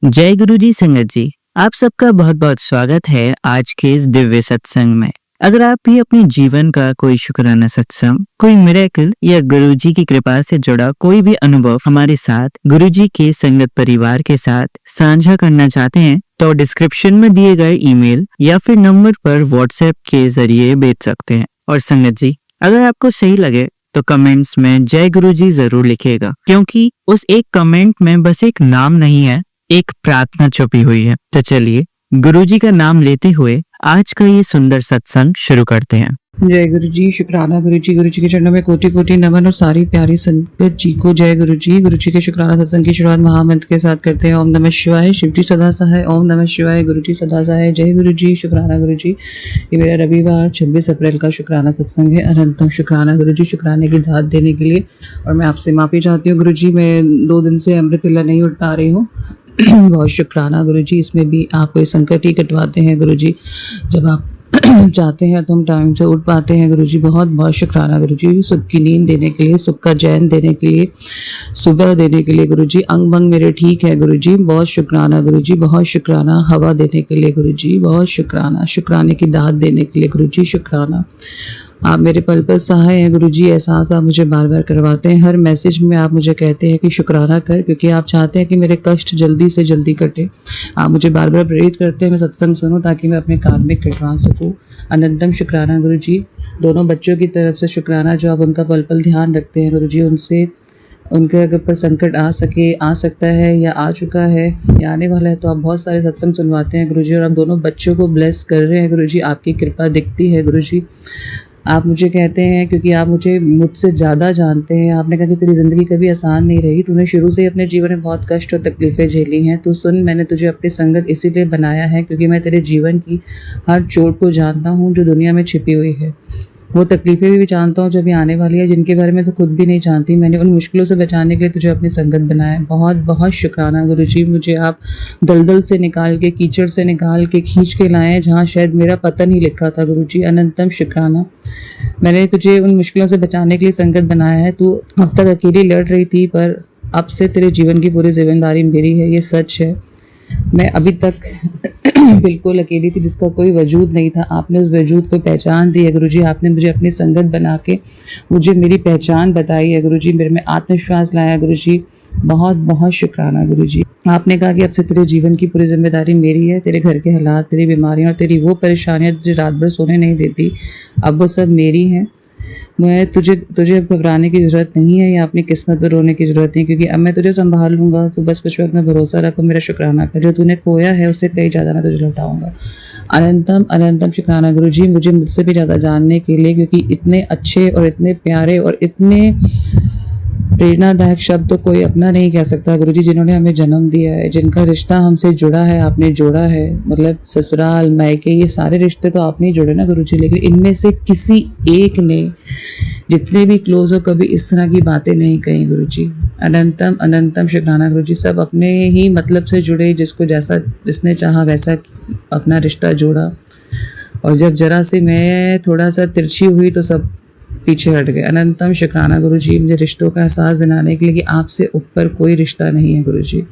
जय गुरु जी संगत जी, आप सबका बहुत बहुत स्वागत है आज के इस दिव्य सत्संग में। अगर आप भी अपने जीवन का कोई शुक्राना सत्संग, कोई मिरेकल या गुरु जी की कृपा से जुड़ा कोई भी अनुभव हमारे साथ गुरु जी के संगत परिवार के साथ साझा करना चाहते हैं तो डिस्क्रिप्शन में दिए गए ईमेल या फिर नंबर पर व्हाट्सएप के जरिए भेज सकते हैं। और संगत जी, अगर आपको सही लगे तो कमेंट्स में जय गुरु जी जरूर लिखिएगा, क्योंकि उस एक कमेंट में बस एक नाम नहीं है, एक प्रार्थना छुपी हुई है। तो चलिए गुरुजी का नाम लेते हुए आज का ये सुंदर सत्संग शुरू करते हैं। जय गुरु जी, शुक्राना गुरु जी के चरणों में कोटि कोटि नमन और सारी प्यारी संगत जी को जय गुरु जी के शुक्राना सत्संग की शुरुआत महामंत्र के साथ करते हैं। ओम नमः शिवाय, शिव जी सदा सहाय। ओम नमः शिवाय, गुरु जी सदा सहाय। जय गुरु जी, शुक्राना गुरु जी। ये मेरा रविवार 26 अप्रैल का शुक्राना सत्संग है। अनंतम शुक्राना गुरु जी, शुक्राने की दात देने के लिए। और मैं आपसे माफ़ी चाहती हूँ गुरु जी, मैं 2 दिन से अमृत वेला नहीं उठ पा रही हूँ। बहुत शुक्राना गुरु जी। इसमें भी आप कोई संकट ही कटवाते हैं गुरु जी। जब आप चाहते हैं तो हम टाइम से उठ पाते हैं गुरु जी। बहुत बहुत शुक्राना गुरु जी, सुख की नींद देने के लिए, सुख का चैन देने के लिए, सुबह देने के लिए गुरु जी। अंग भंग मेरे ठीक है गुरु जी। बहुत शुक्राना गुरु जी, बहुत शुक्राना। हवा देने के लिए गुरु जी, बहुत शुक्राना। शुक्राने की दात देने के लिए गुरु जी, शुक्राना। आप मेरे पल पल सहाय हैं गुरु जी। एहसास आप मुझे बार बार करवाते हैं। हर मैसेज में आप मुझे कहते हैं कि शुक्राना कर, क्योंकि आप चाहते हैं कि मेरे कष्ट जल्दी से जल्दी कटे। आप मुझे बार बार प्रेरित करते हैं मैं सत्संग सुनूं ताकि मैं अपने कार्मिक कटवा सकूं। अनंतम शुक्राना गुरु जी। दोनों बच्चों की तरफ से शुक्राना, जो आप उनका पल पल ध्यान रखते हैं गुरु जी। उनसे उनके अगर पर संकट आ सकता है या आ चुका है या आने वाला है, तो आप बहुत सारे सत्संग सुनवाते हैं गुरु जी। और आप दोनों बच्चों को ब्लेस कर रहे हैं गुरु जी। आपकी कृपा दिखती है गुरु जी। आप मुझे कहते हैं, क्योंकि आप मुझसे ज़्यादा जानते हैं। आपने कहा कि तेरी ज़िंदगी कभी आसान नहीं रही, तूने शुरू से ही अपने जीवन में बहुत कष्ट और तकलीफ़ें झेली हैं। तू सुन, मैंने तुझे अपनी संगत इसीलिए बनाया है क्योंकि मैं तेरे जीवन की हर चोट को जानता हूँ जो दुनिया में छिपी हुई है। वो तकलीफ़ें भी जानता हूँ जो अभी आने वाली है, जिनके बारे में तो खुद भी नहीं जानती। मैंने उन मुश्किलों से बचाने के लिए तुझे अपनी संगत बनाया है। बहुत बहुत शुक्राना गुरु जी। मुझे आप दलदल से निकाल के, कीचड़ से निकाल के, खींच के लाए हैं जहाँ शायद मेरा पतन ही लिखा था गुरु जी। अनंतम शुक्राना। मैंने तुझे उन मुश्किलों से बचाने के लिए संगत बनाया है। तू अब तक अकेली लड़ रही थी, पर अब से तेरे जीवन की पूरी जिम्मेदारी मेरी है। ये सच है। मैं अभी तक बिल्कुल अकेली थी, जिसका कोई वजूद नहीं था। आपने उस वजूद को पहचान दी है गुरु जी। आपने मुझे अपनी संगत बना के मुझे मेरी पहचान बताई है गुरु जी। मेरे में आत्मविश्वास लाया गुरु जी। बहुत बहुत शुक्राना गुरु जी। आपने कहा कि अब से तेरे जीवन की पूरी जिम्मेदारी मेरी है। तेरे घर के हालात, तेरी बीमारियां और तेरी वो परेशानियां तुझे रात भर सोने नहीं देती, अब वो सब मेरी हैं। मैं तुझे अब घबराने की ज़रूरत नहीं है या अपनी किस्मत पर रोने की ज़रूरत नहीं, क्योंकि अब मैं तुझे संभाल लूँगा। तो बस मुझ पर अपना भरोसा रखो, मेरा शुक्राना कर। जो तूने खोया है उससे कई ज़्यादा मैं तुझे लौटाऊँगा। अनंतम अनंतम शुक्राना गुरु जी, मुझे मुझसे भी ज़्यादा जानने के लिए, क्योंकि इतने अच्छे और इतने प्यारे और इतने प्रेरणादायक शब्द तो कोई अपना नहीं कह सकता गुरु जी। जिन्होंने हमें जन्म दिया है, जिनका रिश्ता हमसे जुड़ा है, आपने जोड़ा है। मतलब ससुराल, मायके, ये सारे रिश्ते तो आपने ही जोड़े ना गुरु जी। लेकिन इनमें से किसी एक ने, जितने भी क्लोज हो, कभी इस तरह की बातें नहीं कही गुरु जी। अनंतम अनंतम शुक्राना गुरु जी। सब अपने ही मतलब से जुड़े, जिसको जैसा जिसने चाहा वैसा अपना रिश्ता जोड़ा। और जब जरा से मैं थोड़ा सा तिरछी हुई तो सब पीछे हट गए। अनंतम शुक्राना गुरु जी, मुझे रिश्तों का एहसास दिलाने के लिए कि आपसे ऊपर कोई रिश्ता नहीं है गुरु जी।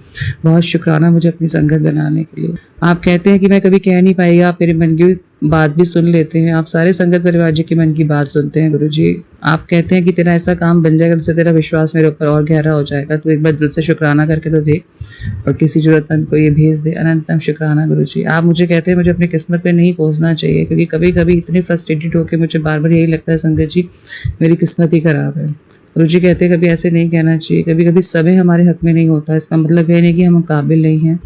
बहुत शुक्राना मुझे अपनी संगत बनाने के लिए। आप कहते हैं कि मैं कभी कह नहीं पाई, आप मेरे मन की बात भी सुन लेते हैं। आप सारे संगत परिवार जी के मन की बात सुनते हैं गुरु जी। आप कहते हैं कि तेरा ऐसा काम बन जाएगा जिससे तेरा विश्वास मेरे ऊपर और गहरा हो जाएगा। तो एक बार दिल से शुक्राना करके तो दे और किसी जरूरतमंद को ये भेज दे। अनंतम शुक्राना गुरु जी। आप मुझे कहते हैं मुझे अपनी किस्मत पे नहीं कोसना चाहिए, क्योंकि कभी कभी इतनी फ्रस्ट्रेटेड होकर मुझे बार बार यही लगता है संगत जी मेरी किस्मत ही खराब है। गुरु जी कहते हैं कभी ऐसे नहीं कहना चाहिए। कभी कभी समय हमारे हक में नहीं होता, इसका मतलब ये नहीं कि हम काबिल नहीं हैं।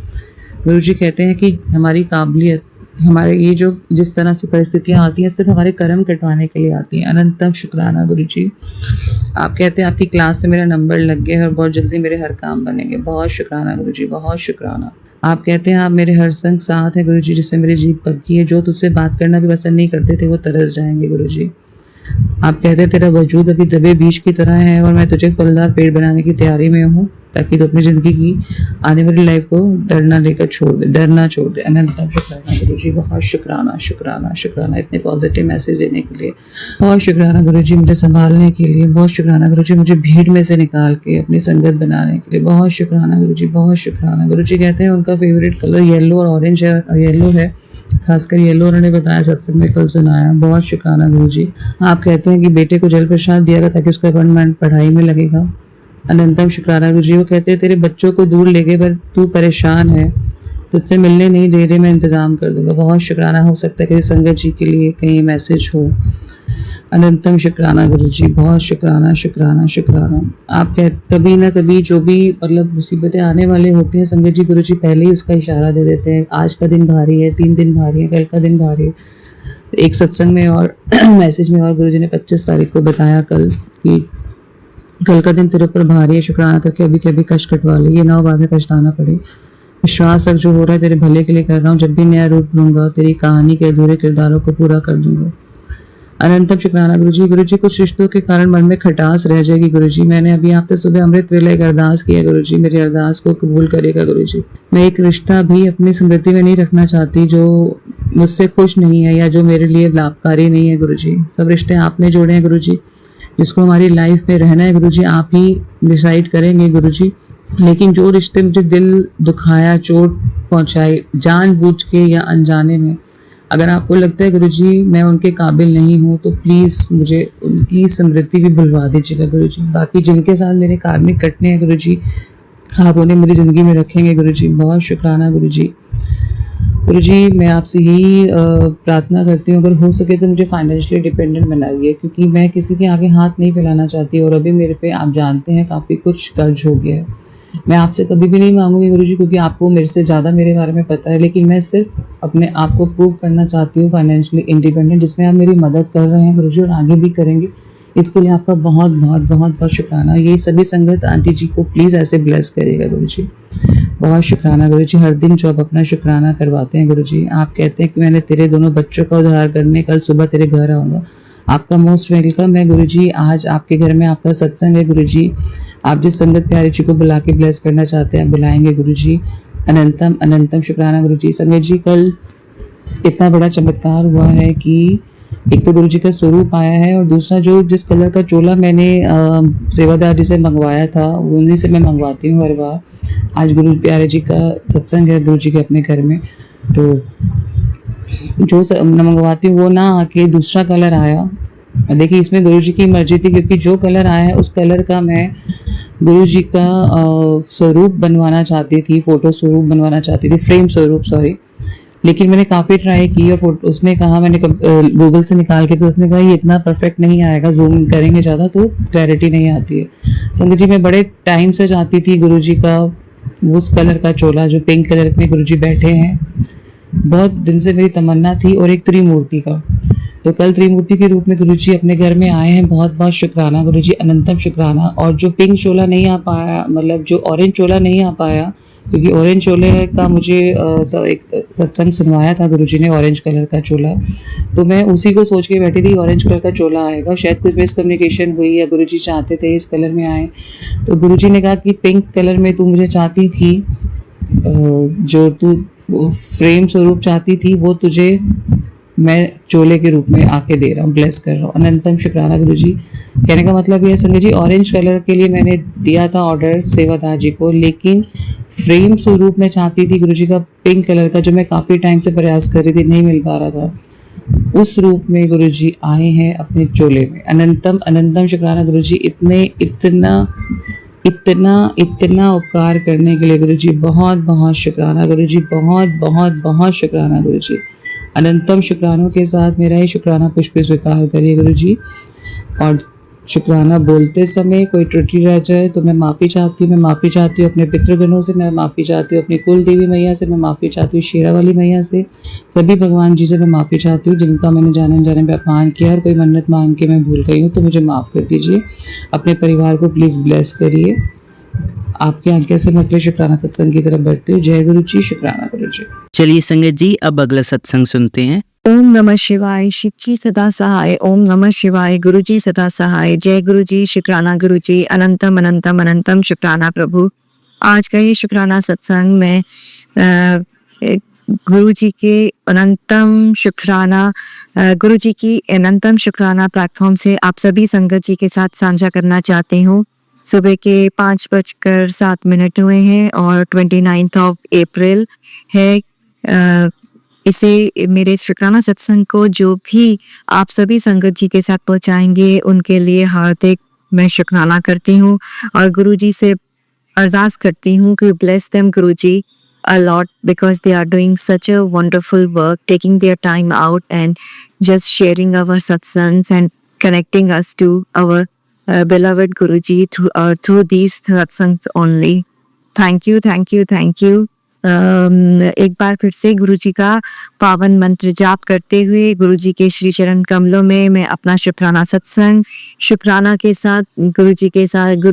गुरु जी कहते हैं कि हमारी काबिलियत, हमारे ये जो जिस तरह से परिस्थितियाँ आती हैं, सिर्फ हमारे कर्म कटवाने के लिए आती हैं। अनंतम शुक्राना गुरु जी। आप कहते हैं आपकी क्लास में मेरा नंबर लग गया है और बहुत जल्दी मेरे हर काम बनेंगे। बहुत शुक्राना गुरु जी, बहुत शुक्राना। आप कहते हैं आप मेरे हर संग साथ है गुरु जी, जिससे मेरी जीत पक्की है। जो तुझसे बात करना भी पसंद नहीं करते थे वो तरस जाएंगे गुरु जी। आप कहते हैं तेरा वजूद अभी दबे बीज की तरह है और मैं तुझे फलदार पेड़ बनाने की तैयारी में हूँ। ताकि तो अपनी ज़िंदगी की आने वाली लाइफ को डरना छोड़ दे। अनंतम शुक्राना गुरु जी, बहुत शुक्राना शुक्राना शुक्राना इतने पॉजिटिव मैसेज देने के लिए। बहुत शुक्राना गुरु जी मुझे संभालने के लिए। बहुत शुक्राना गुरु जी मुझे भीड़ में से निकाल के अपनी संगत बनाने के लिए। बहुत शुक्राना गुरु जी, बहुत शुक्राना। गुरु जी कहते हैं उनका फेवरेट कलर येलो और ऑरेंज है, और येलो है, खासकर येलो उन्होंने बताया सत्संग में कल सुनाया। बहुत शुक्राना गुरु जी। आप कहते हैं कि बेटे को जल प्रसाद दिया गया ताकि उसका मन पढ़ाई में लगेगा। अनंतम शुक्राना गुरु जी। वो कहते हैं तेरे बच्चों को दूर ले गए पर तू परेशान है, तुझसे मिलने नहीं दे रहे, मैं इंतज़ाम कर दूंगा। बहुत शुक्राना। हो सकता है कि संगत जी के लिए कहीं मैसेज हो। अनंतम शुक्राना गुरु जी, बहुत शुक्राना शुक्राना शुक्राना। आप कह कभी ना कभी जो भी मतलब मुसीबतें आने वाले होती हैं, संगत जी गुरु जी पहले ही उसका इशारा दे देते हैं। आज का दिन भारी है, 3 दिन भारी है, कल का दिन भारी है। एक सत्संग में और मैसेज में और गुरु जी ने 25 तारीख को बताया कल कि कल का दिन तेरे ऊपर भारी है, शुक्राना करके अभी के अभी कष्ट कटवा ले, ये ना हो बाद में पछताना पड़े। विश्वास अब जो हो रहा है तेरे भले के लिए कर रहा हूँ, जब भी नया रूप लूंगा तेरी कहानी के अधूरे किरदारों को पूरा कर दूंगा। अनंतम शुक्राना गुरु जी। गुरु जी कुछ रिश्तों के कारण मन में खटास रह जाएगी गुरु जी। मैंने अभी आपसे सुबह अमृत वेला एक अरदास किया गुरु जी, मेरी अरदास को कबूल करेगा गुरु जी। मैं एक रिश्ता भी अपनी स्मृति में नहीं रखना चाहती जो मुझसे खुश नहीं है या जो मेरे लिए लाभकारी नहीं है गुरु जी। सब रिश्ते आपने जोड़े हैं गुरु जी, जिसको हमारी लाइफ में रहना है गुरु जी आप ही डिसाइड करेंगे गुरु जी। लेकिन जो रिश्ते मुझे दिल दुखाया, चोट पहुंचाई जानबूझ के या अनजाने में, अगर आपको लगता है गुरुजी मैं उनके काबिल नहीं हूँ तो प्लीज़ मुझे उनकी स्मृति भी बुलवा दीजिएगा गुरुजी। बाकी जिनके साथ मेरे कार्मिक कटने हैं गुरुजी, आप उन्हें मेरी ज़िंदगी में रखेंगे गुरुजी। बहुत शुक्राना गुरुजी। गुरुजी मैं आपसे यही प्रार्थना करती हूँ, अगर हो सके तो मुझे फाइनेंशियली डिपेंडेंट बनाइए, क्योंकि मैं किसी के आगे हाथ नहीं फैलाना चाहती और अभी मेरे पे आप जानते हैं काफ़ी कुछ कर्ज हो गया है। मैं आपसे कभी भी नहीं मांगूंगी गुरुजी, क्योंकि आपको मेरे से ज़्यादा मेरे बारे में पता है, लेकिन मैं सिर्फ अपने आप को प्रूव करना चाहती हूँ फाइनेंशियली इंडिपेंडेंट, जिसमें आप मेरी मदद कर रहे हैं गुरुजी और आगे भी करेंगे। इसके लिए आपका बहुत बहुत बहुत बहुत शुक्राना। ये सभी संगत आंटी जी को प्लीज़ ऐसे ब्लेस करिएगा गुरुजी। बहुत शुक्राना गुरुजी। हर दिन जो आप अपना शुक्राना करवाते हैं गुरुजी, आप कहते हैं कि मैंने तेरे दोनों बच्चों का उद्धार करने कल सुबह तेरे घर आऊँगा। आपका मोस्ट वेलकम है गुरुजी। आज आपके घर में आपका सत्संग है गुरुजी। आप जिस संगत प्यारी जी को बुला के ब्लेस करना चाहते हैं बुलाएंगे गुरुजी। अनंतम अनंतम शुक्राना गुरुजी। संगत जी कल इतना बड़ा चमत्कार हुआ है कि एक तो गुरुजी का स्वरूप आया है, और दूसरा जो जिस कलर का चोला मैंने सेवादार जी से मंगवाया था उन्हीं से मैं मंगवाती हूँ हर बार। आज गुरु प्यारे जी का सत्संग है गुरुजी के अपने घर में, तो जो मंगवाती हूँ वो ना आके दूसरा कलर आया। देखिए इसमें गुरुजी की मर्जी थी, क्योंकि जो कलर आया है उस कलर का मैं गुरुजी का स्वरूप बनवाना चाहती थी, फोटो स्वरूप बनवाना चाहती थी, फ्रेम स्वरूप सॉरी। लेकिन मैंने काफ़ी ट्राई की और फोटो उसने कहा, मैंने गूगल से निकाल के, तो उसने कहा ये इतना परफेक्ट नहीं आएगा, जूम करेंगे ज़्यादा तो क्लैरिटी नहीं आती है। संगत जी मैं बड़े टाइम से चाहती थी गुरुजी का उस कलर का चोला जो पिंक कलर में गुरुजी बैठे हैं, बहुत दिन से मेरी तमन्ना थी, और एक त्रिमूर्ति का। तो कल त्रिमूर्ति के रूप में गुरुजी अपने घर में आए हैं। बहुत बहुत शुक्राना गुरुजी, अनंतम शुक्राना। और जो पिंक चोला नहीं आ पाया, मतलब जो ऑरेंज चोला नहीं आ पाया, क्योंकि ऑरेंज चोले का मुझे एक सत्संग सुनवाया था गुरुजी ने, ऑरेंज कलर का चोला, तो मैं उसी को सोच के बैठी थी ऑरेंज कलर का चोला आएगा। शायद कुछ मिसकम्युनिकेशन हुई या गुरुजी चाहते थे इस कलर में आए, तो गुरुजी ने कहा कि पिंक कलर में तू मुझे चाहती थी, जो तू फ्रेम स्वरूप चाहती थी वो तुझे मैं चोले के रूप में आके दे रहा हूँ, ब्लेस कर रहा हूँ। अनंतम शुक्राना गुरुजी। कहने का मतलब ये संगत जी, ऑरेंज कलर के लिए मैंने दिया था ऑर्डर सेवादार जी को, लेकिन फ्रेम स्वरूप में चाहती थी गुरुजी का पिंक कलर का, जो मैं काफ़ी टाइम से प्रयास कर रही थी, नहीं मिल पा रहा था। उस रूप में गुरुजी आए हैं अपने चोले में। अनंतम अनंतम शुक्राना गुरुजी। इतना उपकार करने के लिए गुरुजी बहुत बहुत शुक्राना गुरुजी, बहुत बहुत बहुत शुक्राना गुरुजी। अनंतम शुक्रानों के साथ मेरा ये शुक्राना पुष्प स्वीकार करिए गुरुजी। और शुक्राना बोलते समय कोई त्रुटि रह जाए तो मैं माफ़ी चाहती हूँ। मैं माफ़ी चाहती हूँ अपने पितृगणों से, मैं माफ़ी चाहती हूँ अपनी कुल देवी मैया से, मैं माफ़ी चाहती हूँ शेरा वाली मैया से, सभी भगवान जी से मैं माफ़ी चाहती हूँ जिनका मैंने जाने अनजाने में अपमान किया, और कोई मन्नत मांग के मैं भूल गई हूँ तो मुझे माफ़ कर दीजिए। अपने परिवार को प्लीज़ ब्लेस करिए। आपकी आज्ञा से मैं अगले शुक्राना सत्संग की तरफ बढ़ती हूँ। जय गुरु जी, शुक्राना गुरु जी। चलिए संगत जी अब अगला सत्संग सुनते हैं। ओम नमः शिवाय, शिव जी सदा सहाय। ओम नमः शिवाय, गुरु जी सदा सहाय। जय गुरु जी, शुक्राना गुरु जी, अनंतम अनंतम अनंतम शुक्राना प्रभु। आज का ये शुक्राना सत्संग में गुरु जी के अनंतम शुक्राना गुरु जी की अनंतम शुक्राना प्लेटफॉर्म से आप सभी संगत जी के साथ साझा करना चाहती हूँ। सुबह के 5:07 हुए हैं और 29th ऑफ अप्रैल है। इसे मेरे शुक्राना सत्संग को जो भी आप सभी संगत जी के साथ पहुंचाएंगे उनके लिए हार्दिक मैं शुक्राना करती हूँ और गुरु जी से अरदास करती हूँ कि bless them Guru ji a lot because they are doing such a wonderful work, taking their time out and just sharing our satsangs and connecting us to our beloved Guruji through these satsangs only. Thank you, thank you, thank you. एक बार फिर से गुरु जी का पावन मंत्र जाप करते हुए गुरु जी के श्री चरण कमलों में मैं अपना शुक्राना सत्संग शुक्राना के साथ गुरु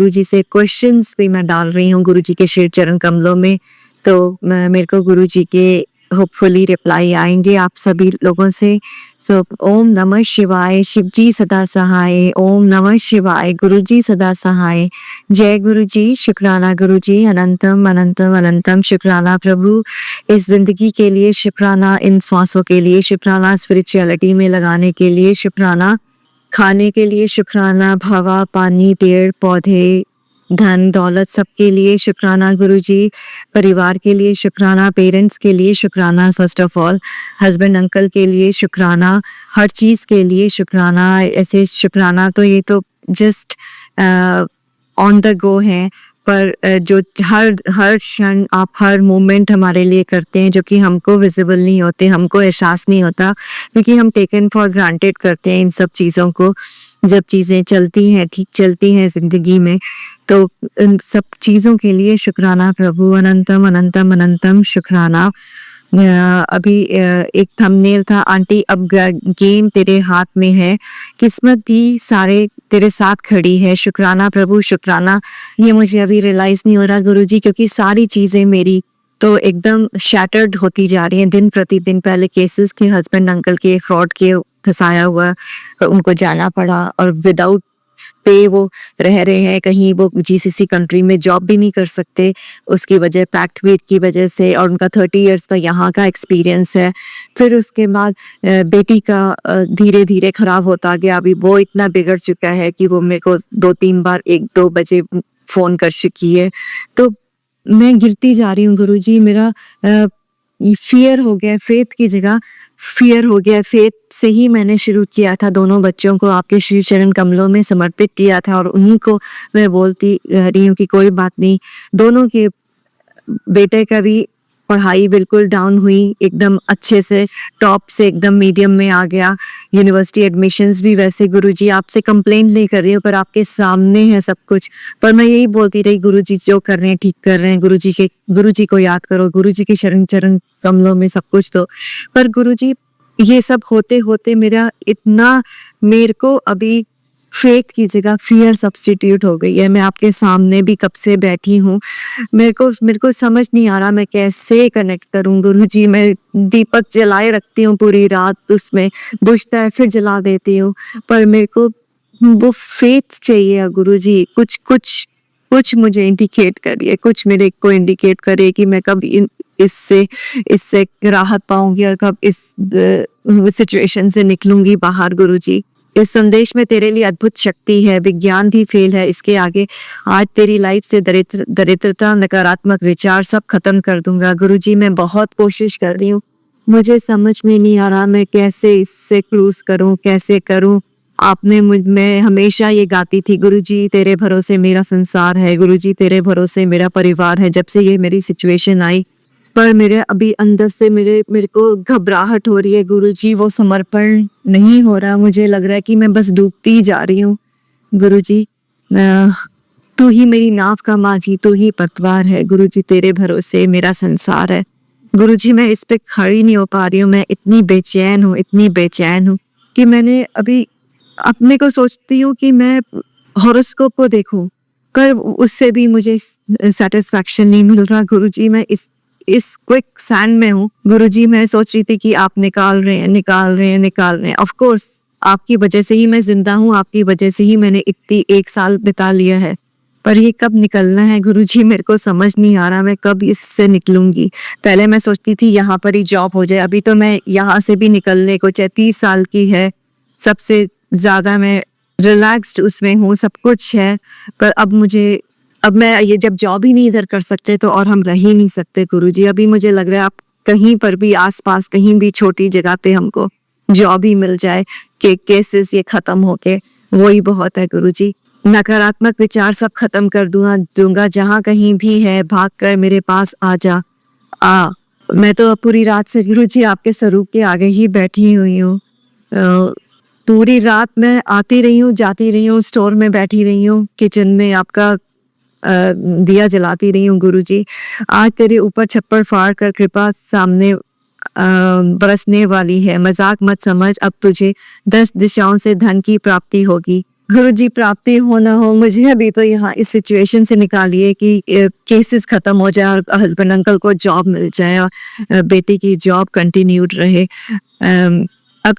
जी से क्वेश्चंस भी मैं डाल रही हूँ गुरु जी के श्री चरण कमलों में। तो मेरे को गुरु जी के होपफुली रिप्लाई आएंगे आप सभी लोगों से। सो ओम नमः शिवाय, शिव जी सदा सहाय। ओम नमः शिवाय, गुरु जी सदा सहाय। जय गुरु जी, शुक्राना गुरु जी, अनंतम अनंतम अनंतम शुक्राना प्रभु। इस जिंदगी के लिए शुक्राना, इन श्वासों के लिए शुक्राना, स्पिरिचुअलिटी में लगाने के लिए शुक्राना, खाने के लिए शुक्राना, हवा पानी पेड़ पौधे धन दौलत सबके लिए शुक्राना गुरु जी। परिवार के लिए शुक्राना, पेरेंट्स के लिए शुक्राना, first of all husband uncle के लिए शुक्राना, हर चीज़ के लिए शुक्राना। ऐसे शुक्राना तो ये तो जस्ट ऑन द गो है, पर जो हर क्षण आप हर मोमेंट हमारे लिए करते हैं जो कि हमको विजिबल नहीं होते, हमको एहसास नहीं होता क्योंकि हम टेकन फॉर ग्रांटेड करते हैं इन सब चीज़ों को। जब चीज़ें चलती हैं, ठीक चलती हैं ज़िंदगी में, तो इन सब चीज़ों के लिए शुक्राना प्रभु, अनंतम अनंतम अनंतम शुक्राना। अभी एक थंबनेल था, आंटी अब गेम तेरे हाथ में है, किस्मत भी सारे तेरे साथ खड़ी है। शुक्राना प्रभु, शुक्राना। ये मुझे अभी रियलाइज नहीं हो रहा गुरुजी, क्योंकि सारी चीजें मेरी तो एकदम शैटर्ड होती जा रही हैं दिन प्रतिदिन। पहले केसेस के हस्बैंड अंकल के फ्रॉड के फंसाया हुआ, उनको जाना पड़ा और विदाउट पे वो रह रहे हैं, कहीं वो जीसीसी कंट्री में जॉब भी नहीं कर सकते उसकी वजह, पैक्ट वेट की वजह से, और उनका 30 इयर्स का यहाँ का एक्सपीरियंस है। फिर उसके बाद बेटी का धीरे धीरे खराब होता गया, अभी वो इतना बिगड़ चुका है कि वो मेरे को 2-3 बार 1-2 बजे फोन कर चुकी है। तो मैं गिरती जा रही हूँ गुरुजी, मेरा फियर हो गया, फेथ की जगह फियर हो गया। फेथ से ही मैंने शुरू किया था, दोनों बच्चों को आपके श्री चरण कमलों में समर्पित किया था और उन्हीं को मैं बोलती रही हूँ कि कोई बात नहीं। दोनों के बेटे का भी पढ़ाई बिल्कुल डाउन हुई, एकदम अच्छे से टॉप से एकदम मीडियम में आ गया। यूनिवर्सिटी एडमिशन्स भी वैसे गुरुजी, आपसे कंप्लेंट नहीं कर रही हूँ पर आपके सामने है सब कुछ, पर मैं यही बोलती रही गुरुजी जो कर रहे हैं ठीक कर रहे हैं, गुरुजी को याद करो, गुरुजी के शरण चरण कमलों में सब कुछ। तो पर गुरुजी ये सब होते होते मेरे को अभी फेथ की जगह फियर सब्स्टिट्यूट हो गई है। मैं आपके सामने भी कब से बैठी हूँ, मेरे को समझ नहीं आ रहा मैं कैसे कनेक्ट करूँ गुरुजी। मैं दीपक जलाए रखती हूँ पूरी रात, उसमें बुझता है फिर जला देती हूँ, पर मेरे को वो फेथ चाहिए गुरुजी। कुछ मुझे इंडिकेट करिए, कुछ मेरे को इंडिकेट करे कि मैं कब इससे राहत पाऊंगी और कब इस सिचुएशन से निकलूंगी बाहर गुरुजी। इस संदेश में तेरे लिए अद्भुत शक्ति है, विज्ञान भी फेल है इसके आगे। आज तेरी लाइफ से दरिद्रता, नकारात्मक विचार सब खत्म कर दूंगा गुरुजी। मैं बहुत कोशिश कर रही हूँ, मुझे समझ में नहीं आ रहा मैं कैसे इससे क्रूज करूँ, कैसे करूँ। मैं हमेशा ये गाती थी, गुरुजी तेरे भरोसे मेरा संसार है, गुरुजी तेरे भरोसे मेरा परिवार है। जब से ये मेरी सिचुएशन आई, पर मेरे अभी अंदर से मेरे को घबराहट हो रही है गुरुजी, वो समर्पण नहीं हो रहा। मुझे लग रहा है कि मैं बस डूबती जा रही हूँ गुरुजी। तू ही मेरी नाव का माझी, तू ही पतवार है गुरुजी, तेरे भरोसे मेरा संसार है गुरुजी। मैं इस पे खड़ी नहीं हो पा रही हूँ, मैं इतनी बेचैन हूँ कि मैंने अभी अपने को सोचती हूँ कि मैं हॉरोस्कोप को देखूं, पर उससे भी मुझे सेटिस्फैक्शन नहीं मिल रहा गुरुजी। मैं इस क्विक सैंड में हूँ गुरुजी। मैं सोच रही थी कि आप निकाल रहे हैं। ऑफ कोर्स आपकी वजह से ही मैं जिंदा हूँ, आपकी वजह से ही मैंने इतनी 1 साल बिता लिया है, पर ये कब निकलना है गुरुजी मेरे को समझ नहीं आ रहा, मैं कब इससे निकलूंगी। पहले मैं सोचती थी यहाँ पर ही जॉब हो जाए, अभी तो मैं यहाँ से भी निकलने को, चाहे 30 साल की है, सबसे ज्यादा मैं रिलैक्स्ड उसमें हूँ, सब कुछ है, पर अब मैं ये जब जॉब ही नहीं इधर कर सकते तो और हम रह ही नहीं सकते गुरुजी। अभी मुझे लग रहा है आप कहीं पर भी आसपास कहीं भी छोटी जगह पे हमको जॉब ही मिल जाए कि केसेस ये खत्म होके, वही बहुत है गुरुजी। नकारात्मक विचार सब खत्म कर दूंगा, जहाँ कहीं भी है भाग कर मेरे पास आ जा। मैं तो पूरी रात से गुरुजी आपके स्वरूप के आगे ही बैठी हुई हूँ। पूरी रात मैं आती रही हूँ, जाती रही हूँ, स्टोर में बैठी रही हूँ, किचन में आपका दिया जलाती रही हूँ गुरुजी। आज तेरे ऊपर छप्पर फाड़ कर कृपा सामने बरसने वाली है, मजाक मत समझ, अब तुझे 10 दिशाओं से धन की प्राप्ति होगी। गुरुजी प्राप्ति हो ना हो, मुझे अभी तो यहाँ इस सिचुएशन से निकालिए कि केसेस खत्म हो जाए और हस्बैंड अंकल को जॉब मिल जाए और बेटी की जॉब कंटिन्यूड रहे। अब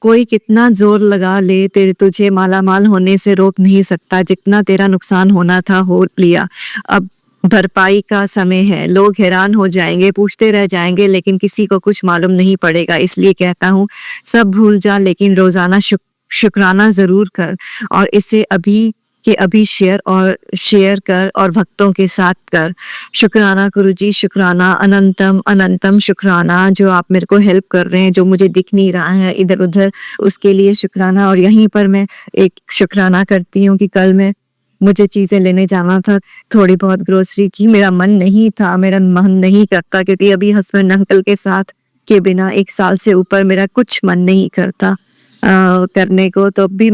कोई कितना जोर लगा ले, तुझे मालामाल होने से रोक नहीं सकता। जितना तेरा नुकसान होना था हो लिया, अब भरपाई का समय है। लोग हैरान हो जाएंगे, पूछते रह जाएंगे, लेकिन किसी को कुछ मालूम नहीं पड़ेगा। इसलिए कहता हूँ सब भूल जा, लेकिन रोजाना शुक्राना जरूर कर, और इसे अभी के अभी शेयर कर और भक्तों के साथ कर। शुक्राना गुरुजी, शुक्राना, अनंतम अनंतम शुक्राना, जो आप मेरे को हेल्प कर रहे हैं, जो मुझे दिख नहीं रहा है इधर उधर, उसके लिए शुक्राना। और यहीं पर मैं एक शुक्राना करती हूँ कि कल मुझे चीजें लेने जाना था, थोड़ी बहुत ग्रोसरी की, मेरा मन नहीं करता, क्योंकि अभी हस्बैंड अंकल के साथ के बिना 1 साल से ऊपर मेरा कुछ मन नहीं करता करने को। तो भी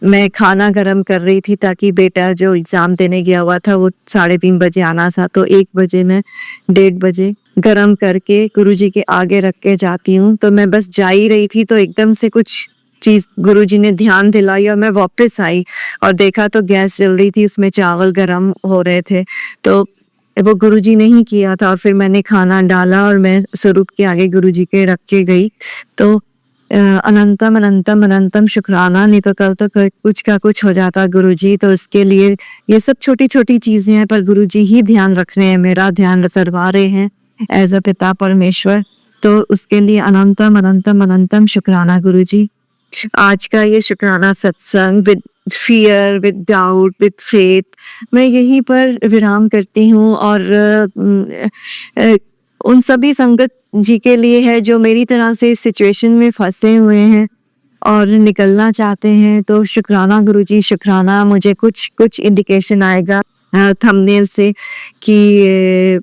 मैं खाना गरम कर रही थी, ताकि बेटा जो एग्जाम देने गया हुआ था वो 3:30 बजे आना था, तो 1 बजे मैं 1:30 बजे गरम करके गुरुजी के आगे रख के जाती हूँ। तो मैं बस जा ही रही थी तो एकदम से कुछ चीज गुरुजी ने ध्यान दिलाई और मैं वापस आई और देखा तो गैस जल रही थी, उसमें चावल गरम हो रहे थे, तो वो गुरुजी ने ही किया था। और फिर मैंने खाना डाला और मैं स्वरूप के आगे गुरुजी के रख के गई। तो अनंतम अनंतम अनंतम शुक्राना, नहीं तो कल तो कुछ का कुछ हो जाता गुरुजी। तो उसके लिए ये सब छोटी छोटी चीजें हैं, पर गुरुजी ही ध्यान रख रहे हैं, मेरा ध्यान सरवा रहे हैं एज अ पिता परमेश्वर। तो उसके लिए अनंतम अनंतम अनंतम शुक्राना गुरुजी। आज का ये शुक्राना सत्संग with fear, with doubt, with faith, मैं यहीं पर विराम करती हूँ। और उन सभी संगत जी के लिए है जो मेरी तरह से इस सिचुएशन में फंसे हुए हैं और निकलना चाहते हैं। तो शुक्राना गुरुजी, शुक्राना। मुझे कुछ इंडिकेशन आएगा थंबनेल से कि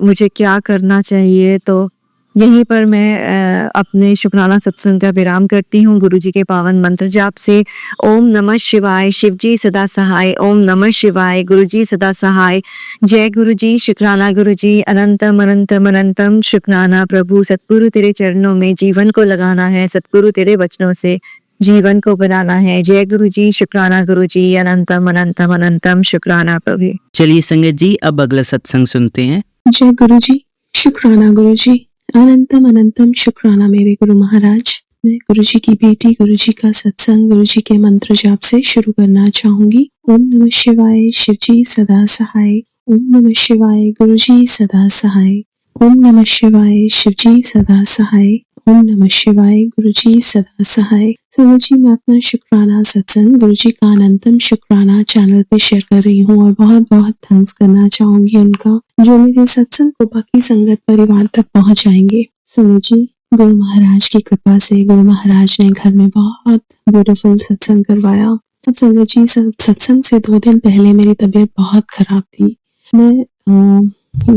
मुझे क्या करना चाहिए। तो यहीं पर मैं अपने शुक्राना सत्संग का विराम करती हूँ गुरुजी के पावन मंत्र जाप से। ओम नमः शिवाय, शिवजी सदा सहाय। ओम नमः शिवाय, गुरुजी सदा सहाय। जय गुरुजी, शुक्राना गुरुजी, अनंतम अनंतम अनंतम शुक्राना। प्रभु सतगुरु तेरे चरणों में जीवन को लगाना है, सतगुरु तेरे वचनों से जीवन को बनाना है। जय गुरुजी, शुक्राना गुरुजी, अनंतम अनंतम अनंतम शुक्राना प्रभु। चलिए संगत जी, अब अगला सत्संग सुनते हैं। जय गुरुजी, शुक्राना गुरुजी, अनंतम अनंतम शुक्राना मेरे गुरु महाराज। मैं गुरुजी की बेटी गुरुजी का सत्संग गुरुजी के मंत्र जाप से शुरू करना चाहूंगी। ओम नमः शिवाय, शिवजी सदा सहाय। ओम नमः शिवाय, गुरुजी सदा सहाय। ओम नमः शिवाय, शिवजी सदा सहाय। ओम नमः शिवाय, गुरुजी सदा सहाय। संगत जी, मैं अपना शुक्राना सत्संग गुरुजी का अनंतम शुक्राना चैनल पे शेयर कर रही हूँ और बहुत बहुत थैंक्स करना चाहूंगी उनका, जो मेरे सत्संग को बाकी संगत परिवार तक पहुंचाएंगे। संगत जी, गुरु महाराज की कृपा से गुरु महाराज ने घर में बहुत ब्यूटीफुल सत्संग करवाया। अब संगत जी, सत्संग से 2 दिन पहले मेरी तबीयत बहुत खराब थी। मैं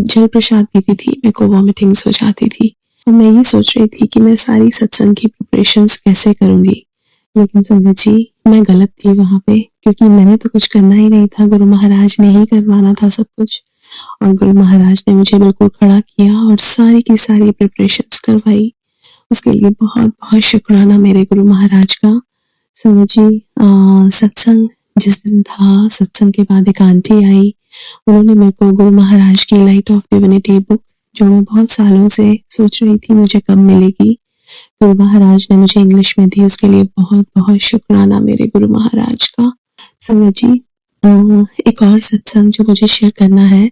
जल प्रसाद पीती थी, मेरे को वॉमिटिंग्स हो जाती थी और मैं ये सोच रही थी कि मैं सारी सत्संग की प्रिपरेशंस कैसे करूंगी। लेकिन संगत जी, मैं गलत थी वहां पे, क्योंकि मैंने तो कुछ करना ही नहीं था, गुरु महाराज ने ही करवाना था सब कुछ। और गुरु महाराज ने मुझे बिल्कुल खड़ा किया और सारी की सारी प्रिपरेशंस करवाई। उसके लिए बहुत बहुत शुक्राना मेरे गुरु महाराज का। संगत जी, सत्संग जिस दिन था सत्संग के बाद एक आंटी आई, उन्होंने मेरे को गुरु महाराज की लाइट ऑफ डिविनिटी बुक, जो मैं बहुत सालों से सोच रही थी मुझे कब मिलेगी, गुरु महाराज ने मुझे इंग्लिश में दी। उसके लिए बहुत बहुत शुक्राना मेरे गुरु महाराज का। संगत जी, एक और सत्संग जो मुझे शेयर करना है।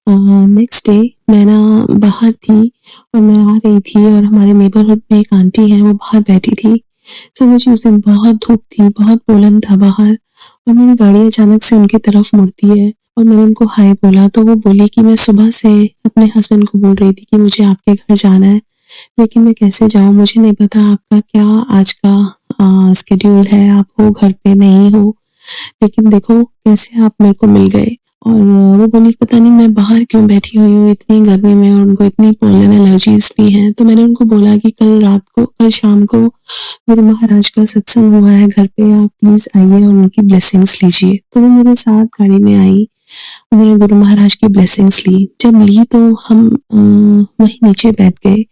नेक्स्ट डे मैं ना बाहर थी और मैं आ रही थी और हमारे नेबरहुड में एक आंटी है, वो बाहर बैठी थी। संगत जी, उस दिन बहुत धूप थी, बहुत पोलन था बाहर, और मेरी गाड़ी अचानक से उनकी तरफ मुड़ती है और मैंने उनको हाय बोला तो वो बोली कि मैं सुबह से अपने हस्बैंड को बोल रही थी कि मुझे आपके घर जाना है, लेकिन मैं कैसे जाऊं, मुझे नहीं पता आपका क्या आज का स्केड्यूल है, आप हो घर पे नहीं हो, लेकिन देखो कैसे आप मेरे को मिल गए। और वो बोली पता नहीं मैं बाहर क्यों बैठी हुई हूँ इतनी गर्मी में, और उनको इतनी पोलन एलर्जीज भी हैं। तो मैंने उनको बोला कि कल शाम को गुरु महाराज का सत्संग हुआ है घर पे, आप प्लीज आइए और उनकी ब्लेसिंग्स लीजिए। तो वो मेरे साथ गाड़ी में आई, उन्होंने गुरु महाराज की ब्लेसिंग्स ली। जब ली तो हम वहीं नीचे बैठ गए।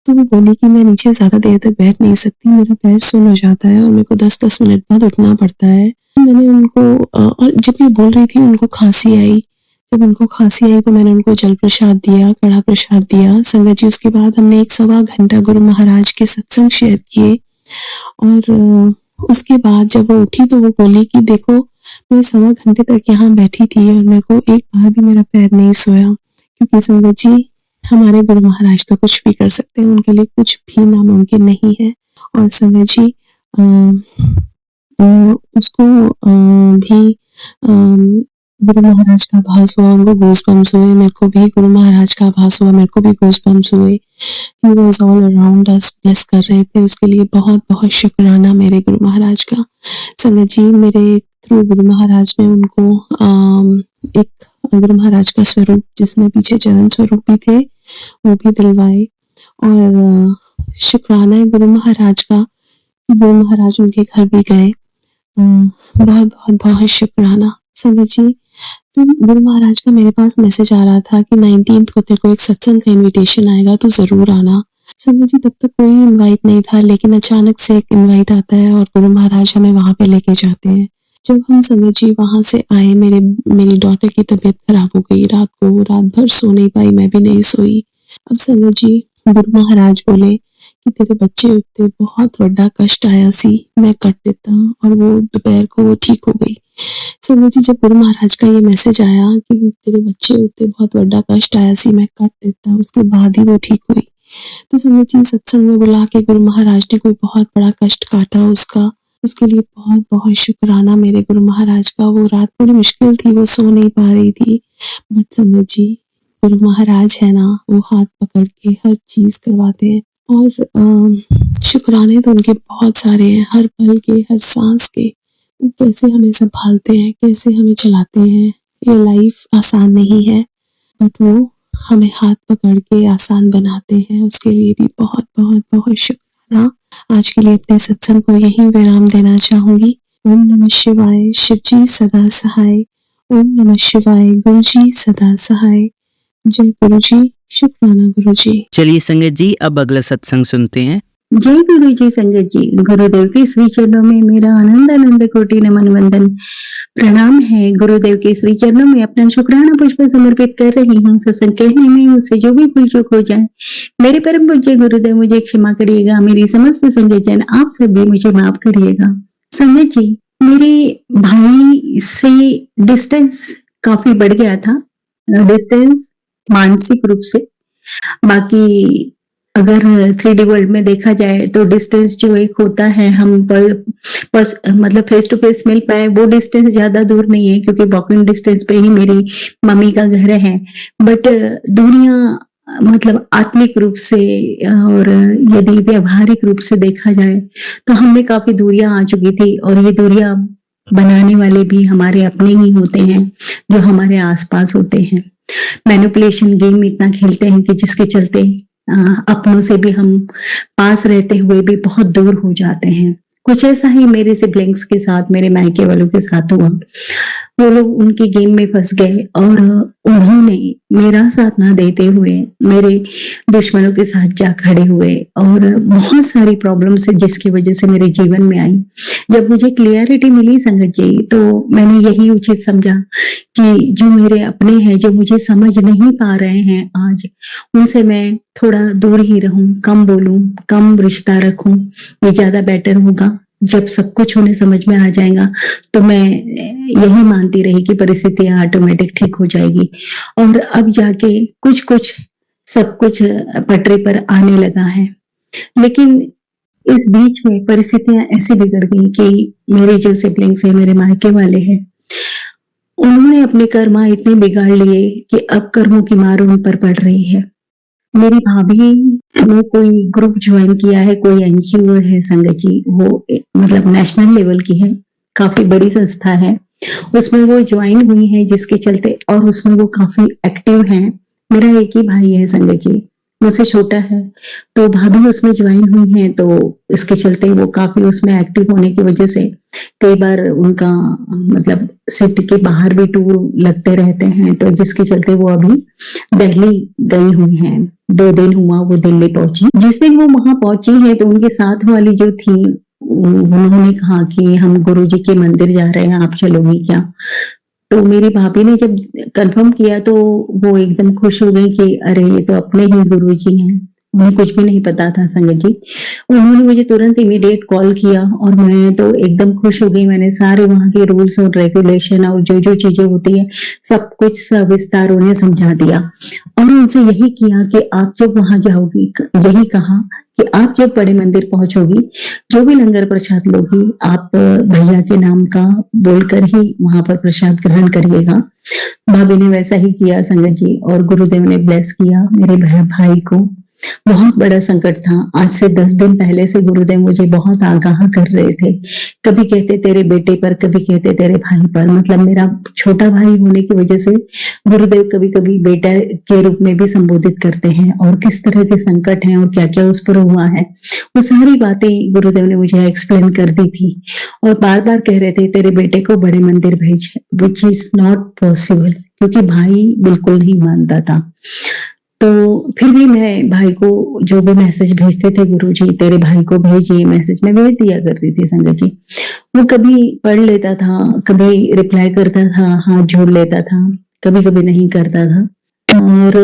तो वो बोली कि मैं नीचे ज्यादा देर तक बैठ नहीं सकती, मेरा पैर सुन हो जाता है और मेरे को 10-10 मिनट बाद उठना पड़ता है। मैंने उनको और जब ये बोल रही थी उनको खांसी आई। जब उनको खांसी आई तो मैंने उनको जल प्रसाद दिया, कड़ा प्रसाद दिया। संगत जी, उसके बाद हमने 1-1.25 घंटा गुरु महाराज के सत्संग शेयर किए। और उसके बाद जब वो उठी तो वो बोली कि देखो मैं 1.25 घंटे तक यहाँ बैठी थी और मेरे को एक बार भी मेरा पैर नहीं सोया, क्योंकि संगत जी हमारे गुरु महाराज तो कुछ भी कर सकते हैं, उनके लिए कुछ भी नामुमकिन नहीं है। और संगत जी उसको भी गुरु महाराज का आभास हुआ, उनको गूज़बम्स हुए, मेरे को भी गुरु महाराज का आभास हुआ, मेरे को भी गूज़बम्स हुए। He was all around us, bless कर रहे थे, उसके लिए बहुत बहुत शुक्राना मेरे गुरु महाराज का। संगत जी, मेरे थ्रू गुरु महाराज ने उनको एक गुरु महाराज का स्वरूप, जिसमें पीछे चरण स्वरूप भी थे, वो भी दिलवाए। और शुक्राना है गुरु महाराज का कि गुरु महाराज उनके घर भी गए। बहुत बहुत बहुत शुक्राना। संगत जी, फिर गुरु महाराज का मेरे पास मैसेज आ रहा था कि 19 को तेरे को एक सत्संग का इनविटेशन आएगा, तो जरूर आना। संगत जी, तब तक कोई इनवाइट नहीं था, लेकिन अचानक से एक इनवाइट आता है और गुरु महाराज हमें वहां पे लेके जाते हैं। जब हम संगत जी वहां से आए, मेरी डॉटर की तबीयत खराब हो गई। रात भर सो नहीं पाई, मैं भी नहीं सोई। अब संगत जी गुरु महाराज बोले कि तेरे बच्चे उत्ते बहुत बड़ा कष्ट आया सी, मैं कट देता, और वो दोपहर को वो ठीक हो गई। संगत जी, जब गुरु महाराज का ये मैसेज आया कि तेरे बच्चे उत्ते बहुत बड़ा कष्ट आया सी, मैं कट देता, उसके बाद ही वो ठीक हुई। तो संगत जी, सत्संग में बुला के गुरु महाराज ने कोई बहुत बड़ा कष्ट काटा उसका, उसके लिए बहुत बहुत शुक्राना मेरे गुरु महाराज का। वो रात बड़ी मुश्किल थी, वो सो नहीं पा रही थी, बट संगत जी गुरु महाराज है ना, वो हाथ पकड़ के हर चीज करवाते हैं। और शुक्राने तो उनके बहुत सारे हैं, हर पल के, हर सांस के। वो कैसे हमें संभालते हैं, कैसे हमें चलाते हैं। ये लाइफ आसान नहीं है, बट वो हमें हाथ पकड़ के आसान बनाते हैं, उसके लिए भी बहुत बहुत बहुत शुक्राना। आज के लिए अपने सत्संग को यहीं विराम देना चाहूंगी। ओम नमः शिवाय, शिव जी सदा सहाय। ओम नमः शिवाय, गुरु जी सदा सहाय। जय गुरु जी, शुक्राना गुरु जी। चलिए संगत जी, अब अगला सत्संग सुनते हैं। जय गुरु जी। संगत जी, गुरुदेव के श्री चरणों में मेरा आनंद आनंद कोटि नमन वंदन प्रणाम है। गुरुदेव के श्री चरणों में अपना शुक्राना पुष्प समर्पित कर रही हूँ। सत्संग कहने में मुझसे जो भी भूल चूक हो जाए, मेरे परम पूज्य गुरुदेव मुझे क्षमा करिएगा। मेरी समस्त संगत जन आप सब भी मुझे माफ करिएगा। संगत जी, मेरे भाई से डिस्टेंस काफी बढ़ गया था, डिस्टेंस मानसिक रूप से। बाकी अगर 3D वर्ल्ड में देखा जाए तो डिस्टेंस जो एक होता है, हम मतलब फेस टू फेस मिल पाए, वो डिस्टेंस ज्यादा दूर नहीं है, क्योंकि वॉकिंग डिस्टेंस पे ही मेरी मम्मी का घर है। बट दूरियां मतलब आत्मिक रूप से और यदि व्यवहारिक रूप से देखा जाए तो हमें काफी दूरियां आ चुकी थी, और ये दूरियां बनाने वाले भी हमारे अपने ही होते हैं, जो हमारे आसपास होते हैं। मैनिपुलेशन गेम इतना खेलते हैं कि जिसके चलते अपनों से भी हम पास रहते हुए भी बहुत दूर हो जाते हैं। कुछ ऐसा ही मेरे सिबलिंग्स के साथ, मेरे मायके वालों के साथ हुआ। वो लोग उनके गेम में फंस गए और उन्होंने मेरा साथ ना देते हुए मेरे दुश्मनों के साथ जा खड़े हुए और बहुत सारी प्रॉब्लम्स है जिसकी वजह से मेरे जीवन में आई। जब मुझे क्लियरिटी मिली संगत जी, तो मैंने यही उचित समझा कि जो मेरे अपने हैं, जो मुझे समझ नहीं पा रहे हैं आज, उनसे मैं थोड़ा दूर ही रहूं, कम बोलूं, कम रिश्ता रखूं, ये ज्यादा बेटर होगा। जब सब कुछ उन्हें समझ में आ जाएगा तो मैं यही मानती रही कि परिस्थितियां ऑटोमेटिक ठीक हो जाएगी। और अब जाके कुछ कुछ सब कुछ पटरी पर आने लगा है। लेकिन इस बीच में परिस्थितियां ऐसे बिगड़ गई कि मेरे जो सिबलिंग्स है, मेरे मायके वाले हैं, उन्होंने अपने कर्मा इतने बिगाड़ लिए कि अब कर्मों की मार उन पर पड़ रही है। मेरी भाभी ने कोई ग्रुप ज्वाइन किया है, कोई एनजीओ है संगत जी, वो मतलब नेशनल लेवल की है, काफी बड़ी संस्था है, उसमें वो ज्वाइन हुई है, जिसके चलते और उसमें वो काफी एक्टिव हैं। मेरा एक ही भाई है संगत जी, मुझसे छोटा है, तो भाभी उसमें ज्वाइन हुई है, तो इसके चलते वो काफी उसमें एक्टिव होने की वजह से कई बार उनका मतलब सिटी के बाहर भी टूर लगते रहते हैं, तो जिसके चलते वो अभी दिल्ली गई हुई हैं। 2 दिन हुआ वो दिल्ली पहुंची। जिस दिन वो वहां पहुंची है तो उनके साथ वाली जो थी, उन्होंने कहा कि हम गुरुजी के मंदिर जा रहे हैं, आप चलोगी क्या? तो मेरी भाभी ने जब कंफर्म किया तो वो एकदम खुश हो गई कि अरे ये तो अपने ही गुरुजी हैं। उन्हें कुछ भी नहीं पता था संगत जी। उन्होंने मुझे तुरंत इमीडिएट कॉल किया और मैं तो एकदम खुश हो गई। मैंने सारे वहाँ के रूल्स और रेगुलेशन और जो जो चीजें होती है सब कुछ सविस्तार उन्हें समझा दिया और उनसे यही किया कि आप जब वहां जाओगी, यही कहा कि आप जब बड़े मंदिर पहुंचोगी, जो भी लंगर प्रसाद लोगी, आप भैया के नाम का बोलकर ही वहां पर प्रसाद ग्रहण करिएगा। भाभी ने वैसा ही किया संगत जी और गुरुदेव ने ब्लेस किया मेरे भाई को। बहुत बड़ा संकट था। आज से 10 दिन पहले से गुरुदेव मुझे बहुत आगाह कर रहे थे। कभी कहते तेरे बेटे पर, कभी कहते तेरे भाई पर। मतलब मेरा छोटा भाई होने की वजह से गुरुदेव कभी कभी बेटा के रूप में भी संबोधित करते हैं और किस तरह के संकट हैं और क्या क्या उस पर हुआ है, वो सारी बातें गुरुदेव ने मुझे एक्सप्लेन कर दी थी और बार बार कह रहे थे तेरे बेटे को बड़े मंदिर भेज, विच इज नॉट पॉसिबल, क्योंकि भाई बिल्कुल नहीं मानता था। तो फिर भी मैं भाई को जो भी मैसेज भेजते थे, गुरुजी तेरे भाई को भेजिए मैसेज, मैं भेज दिया करती थी संगत जी। वो कभी पढ़ लेता था, कभी रिप्लाई करता था, हाथ जोड़ लेता था, कभी कभी नहीं करता था और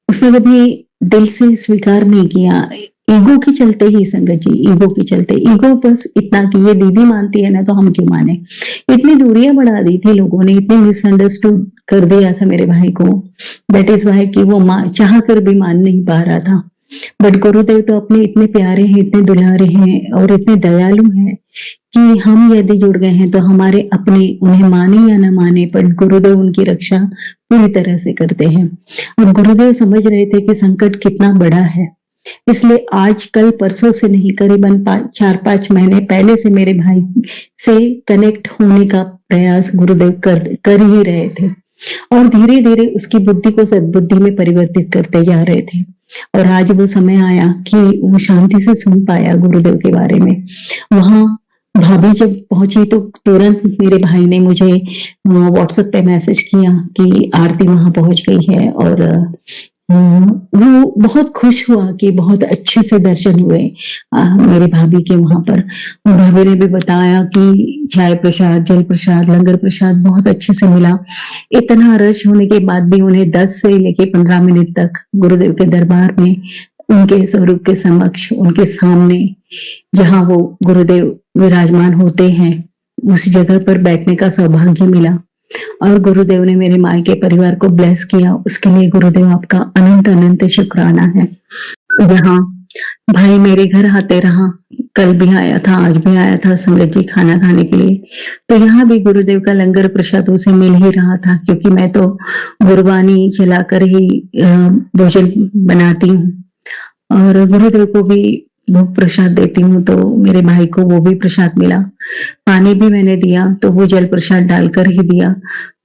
उसने कभी दिल से स्वीकार नहीं किया। ईगो के चलते ही संगत जी, ईगो के चलते, ईगो बस इतना कि ये दीदी मानती है ना तो हम क्यों माने, इतनी दूरियां बढ़ा दी थी लोगों ने, इतनी मिसअंडरस्टूड कर दिया था मेरे भाई को। दैट इज वाई कि वो चाह कर भी मान नहीं पा रहा था। बट गुरुदेव तो अपने इतने प्यारे हैं, इतने दुलारे हैं और इतने दयालु हैं कि हम यदि जुड़ गए हैं तो हमारे अपने, उन्हें माने या ना माने, पर गुरुदेव उनकी रक्षा पूरी तरह से करते हैं। और गुरुदेव समझ रहे थे कि संकट कितना बड़ा है, इसलिए आज कल परसों से नहीं, करीबन 4-5 महीने पहले से मेरे भाई से कनेक्ट होने का प्रयास गुरुदेव कर ही रहे थे और धीरे धीरे उसकी बुद्धि को सद्बुद्धि में परिवर्तित करते जा रहे थे। और आज वो समय आया कि वो शांति से सुन पाया गुरुदेव के बारे में। वहां भाभी जब पहुंची तो तुरंत मेरे भाई ने मुझे व्हाट्सएप पे मैसेज किया कि आरती वहां पहुंच गई है और वो बहुत खुश हुआ कि बहुत अच्छे से दर्शन हुए मेरे भाभी के वहां पर। भाभी ने भी बताया कि चाय प्रसाद, जल प्रसाद, लंगर प्रसाद बहुत अच्छे से मिला। इतना रश होने के बाद भी उन्हें 10 से लेके 15 मिनट तक गुरुदेव के दरबार में, उनके स्वरूप के समक्ष, उनके सामने जहाँ वो गुरुदेव विराजमान होते हैं, उस जगह पर बैठने का सौभाग्य मिला और गुरुदेव ने मेरे माँ के परिवार को ब्लेस किया। उसके लिए गुरुदेव आपका अनंत अनंत शुक्राना है। यहाँ भाई मेरे घर आते रहा, कल भी आया था, आज भी आया था संगत जी खाना खाने के लिए, तो यहाँ भी गुरुदेव का लंगर प्रसाद उसे मिल ही रहा था, क्योंकि मैं तो गुरबानी चलाकर ही भोजन बनाती हूँ और गुरुदेव को भी भोग प्रसाद देती हूँ, तो मेरे भाई को वो भी प्रसाद मिला। पानी भी मैंने दिया तो वो जल प्रसाद डालकर ही दिया।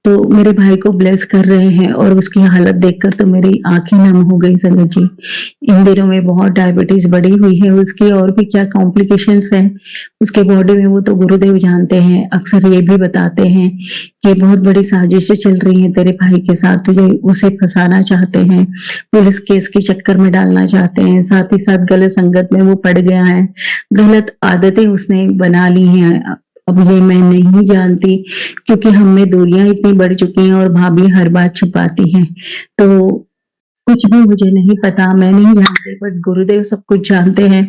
तो मेरे भाई को ब्लेस कर रहे हैं और उसकी हालत देखकर तो मेरी आंखें नम हो गई संगत जी। इन दिनों में बहुत डायबिटीज बढ़ी हुई है उसकी, और भी क्या कॉम्प्लिकेशंस हैं उसके बॉडी में वो तो गुरुदेव जानते हैं। अक्सर ये भी बताते हैं कि बहुत बड़ी साजिशें चल रही हैं तेरे भाई के साथ, तुझे उसे फंसाना चाहते हैं, पुलिस केस के चक्कर में डालना चाहते हैं, साथ ही साथ गलत संगत में वो पड़ गया है, गलत आदतें उसने बना ली हैं। अब ये मैं नहीं जानती क्योंकि हम में दूरियां इतनी बढ़ चुकी हैं और भाभी हर बात छुपाती हैं, तो कुछ भी मुझे नहीं पता, मैं नहीं जानती, बट गुरुदेव सब कुछ जानते हैं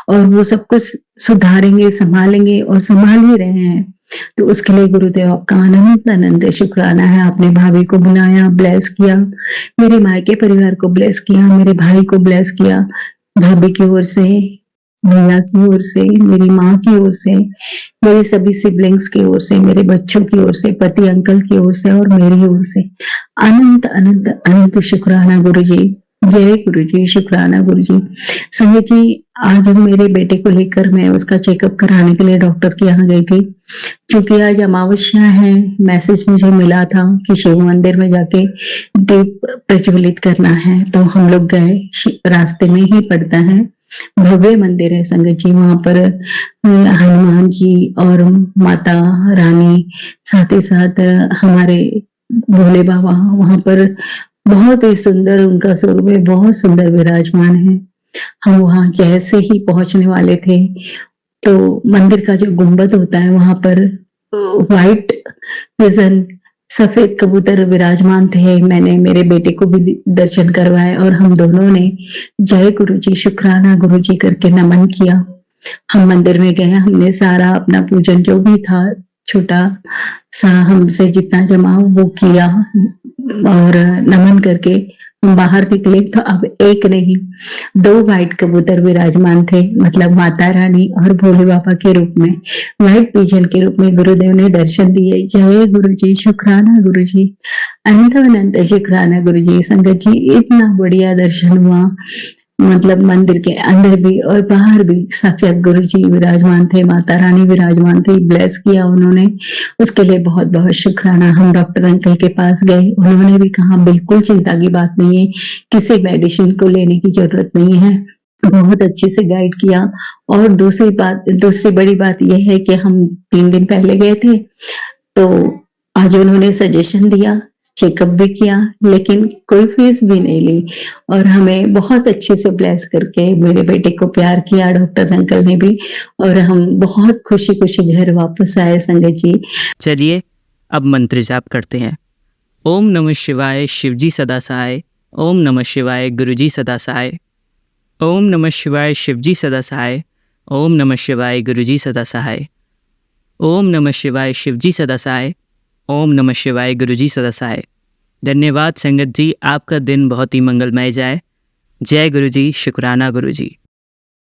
और वो सब कुछ सुधारेंगे, संभालेंगे और संभाल ही रहे हैं। तो उसके लिए गुरुदेव आपका अनंत अनंत शुक्राना है। आपने भाभी को बुलाया, ब्लेस किया, मेरे मायके परिवार को ब्लेस किया, मेरे भाई को ब्लेस किया, भाभी की ओर से, भैया की ओर से, मेरी माँ की ओर से, मेरे सभी सिबलिंग्स की ओर से, मेरे बच्चों की ओर से, पति अंकल की ओर से और मेरी ओर से अनंत अनंत अनंत शुक्राना गुरु जी। जय गुरु जी, शुक्राना गुरु जी। संजय जी, आज मेरे बेटे को लेकर मैं उसका चेकअप कराने के लिए डॉक्टर के यहाँ गई थी। क्योंकि आज अमावस्या है, मैसेज मुझे मिला था कि शिव मंदिर में जाके दीप प्रज्वलित करना है, तो हम लोग गए। रास्ते में ही पड़ता है, भव्य मंदिर है संगत जी। वहां पर हनुमान जी और माता रानी, साथ ही साथ हमारे भोले बाबा वहां पर बहुत ही सुंदर, उनका स्वरूप है, बहुत सुंदर विराजमान है। हम वहां जैसे ही पहुंचने वाले थे तो मंदिर का जो गुंबद होता है वहां पर व्हाइट विजन सफेद कबूतर विराजमान थे। मैंने मेरे बेटे को भी दर्शन करवाए और हम दोनों ने जय गुरु जी, शुक्राना गुरु जी करके नमन किया। हम मंदिर में गए, हमने सारा अपना पूजन जो भी था, छोटा सा हमसे जितना जमा वो किया और नमन करके हम बाहर निकले तो अब एक नहीं 2 व्हाइट कबूतर विराजमान थे, मतलब माता रानी और भोले बाबा के रूप में, व्हाइट पिजन के रूप में गुरुदेव ने दर्शन दिए। जय गुरु जी, शुक्राना गुरु जी, अनंत अनंत शुक्राना गुरु जी। संगत जी, इतना बढ़िया दर्शन हुआ, मतलब मंदिर के अंदर भी और बाहर भी साक्षात गुरु जी विराजमान थे, माता रानी विराजमान थी, ब्लेस किया उन्होंने, उसके लिए बहुत बहुत शुक्राना। हम डॉक्टर अंकल के पास गए, उन्होंने भी कहा बिल्कुल चिंता की बात नहीं है, किसी मेडिसिन को लेने की जरूरत नहीं है, बहुत अच्छे से गाइड किया। और दूसरी बड़ी बात यह है कि हम 3 दिन पहले गए थे, तो आज उन्होंने सजेशन दिया, चेकअप भी किया, लेकिन कोई फीस भी नहीं ली और हमें बहुत अच्छे से ब्लेस करके मेरे बेटे को प्यार किया डॉक्टर अंकल ने भी, और हम बहुत खुशी खुशी घर वापस आए संगत जी। चलिए अब मंत्र जाप करते हैं। ओम नमः शिवाय, शिवजी सदा सहाय। ओम नमः शिवाय, गुरुजी सदा सहाय। ओम नमः शिवाय, शिवजी सदा सहाय। ओम नमः शिवाय, गुरुजी सदा सहाय। ओम नमः शिवाय, शिवजी सदा सहाय। ओम नमः शिवाय, गुरुजी सदा सहाय। धन्यवाद संगत जी, आपका दिन बहुत ही मंगलमय जाए। जय गुरुजी, शुक्राना गुरुजी।